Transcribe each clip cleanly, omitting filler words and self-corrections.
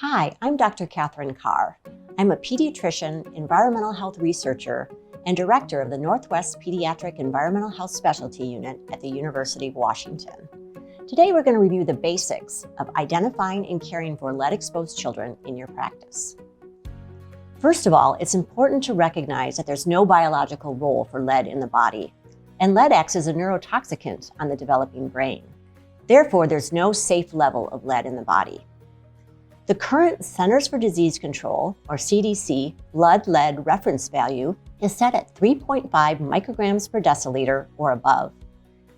Hi, I'm Dr. Catherine Carr. I'm a pediatrician, environmental health researcher, and director of the Northwest Pediatric Environmental Health Specialty Unit at the University of Washington. Today, we're going to review the basics of identifying and caring for lead-exposed children in your practice. First of all, it's important to recognize that there's no biological role for lead in the body, and lead acts as a neurotoxicant on the developing brain. Therefore, there's no safe level of lead in the body. The current Centers for Disease Control, or CDC, blood-lead reference value is set at 3.5 micrograms per deciliter or above.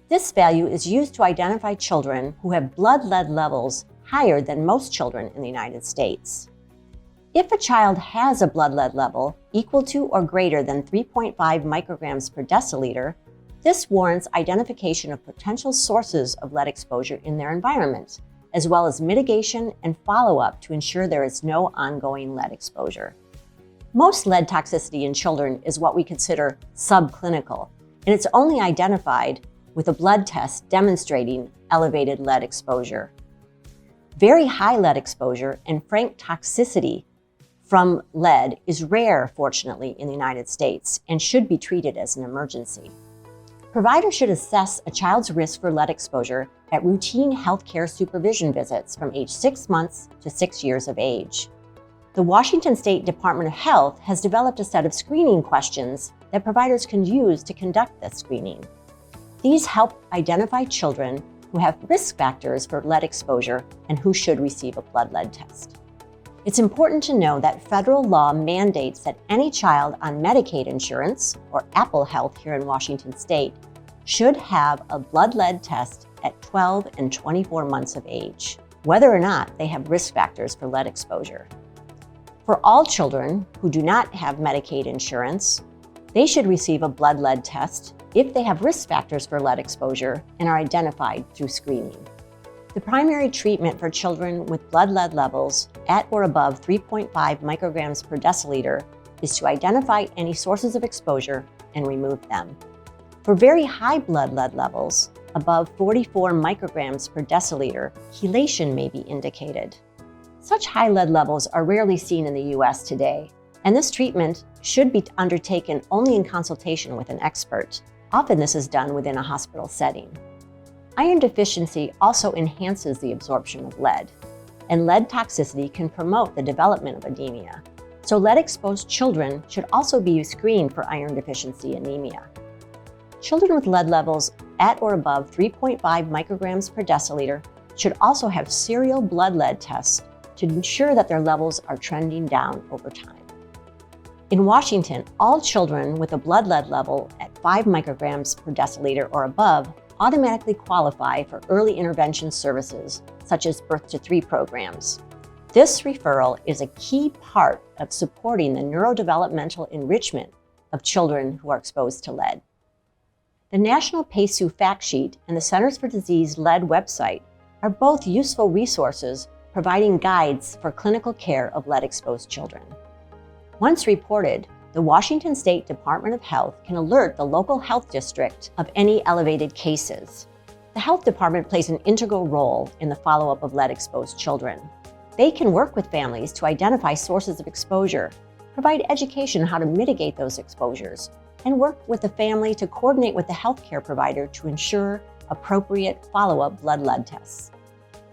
This value is used to identify children who have blood lead levels higher than most children in the United States. If a child has a blood lead level equal to or greater than 3.5 micrograms per deciliter, this warrants identification of potential sources of lead exposure in their environment, as well as mitigation and follow-up to ensure there is no ongoing lead exposure. Most lead toxicity in children is what we consider subclinical, and it's only identified with a blood test demonstrating elevated lead exposure. Very high lead exposure and frank toxicity from lead is rare, fortunately, in the United States and should be treated as an emergency. Providers should assess a child's risk for lead exposure at routine healthcare supervision visits from age 6 months to 6 years of age. The Washington State Department of Health has developed a set of screening questions that providers can use to conduct this screening. These help identify children who have risk factors for lead exposure and who should receive a blood lead test. It's important to know that federal law mandates that any child on Medicaid insurance, or Apple Health here in Washington State, should have a blood lead test at 12 and 24 months of age, whether or not they have risk factors for lead exposure. For all children who do not have Medicaid insurance, they should receive a blood lead test if they have risk factors for lead exposure and are identified through screening. The primary treatment for children with blood lead levels at or above 3.5 micrograms per deciliter is to identify any sources of exposure and remove them. For very high blood lead levels, above 44 micrograms per deciliter, chelation may be indicated. Such high lead levels are rarely seen in the U.S. today, and this treatment should be undertaken only in consultation with an expert. Often this is done within a hospital setting. Iron deficiency also enhances the absorption of lead, and lead toxicity can promote the development of anemia. So lead-exposed children should also be screened for iron deficiency anemia. Children with lead levels at or above 3.5 micrograms per deciliter should also have serial blood lead tests to ensure that their levels are trending down over time. In Washington, all children with a blood lead level at 5 micrograms per deciliter or above automatically qualify for early intervention services, such as Birth to 3 programs. This referral is a key part of supporting the neurodevelopmental enrichment of children who are exposed to lead. The National PACU Fact Sheet and the Centers for Disease Lead website are both useful resources providing guides for clinical care of lead-exposed children. Once reported, the Washington State Department of Health can alert the local health district of any elevated cases. The health department plays an integral role in the follow-up of lead-exposed children. They can work with families to identify sources of exposure, provide education on how to mitigate those exposures, and work with the family to coordinate with the healthcare provider to ensure appropriate follow-up blood lead tests.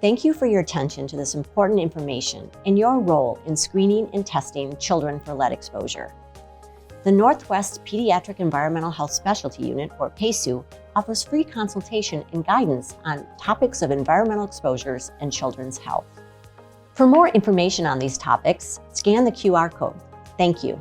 Thank you for your attention to this important information and your role in screening and testing children for lead exposure. The Northwest Pediatric Environmental Health Specialty Unit, or PACU, offers free consultation and guidance on topics of environmental exposures and children's health. For more information on these topics, scan the QR code. Thank you.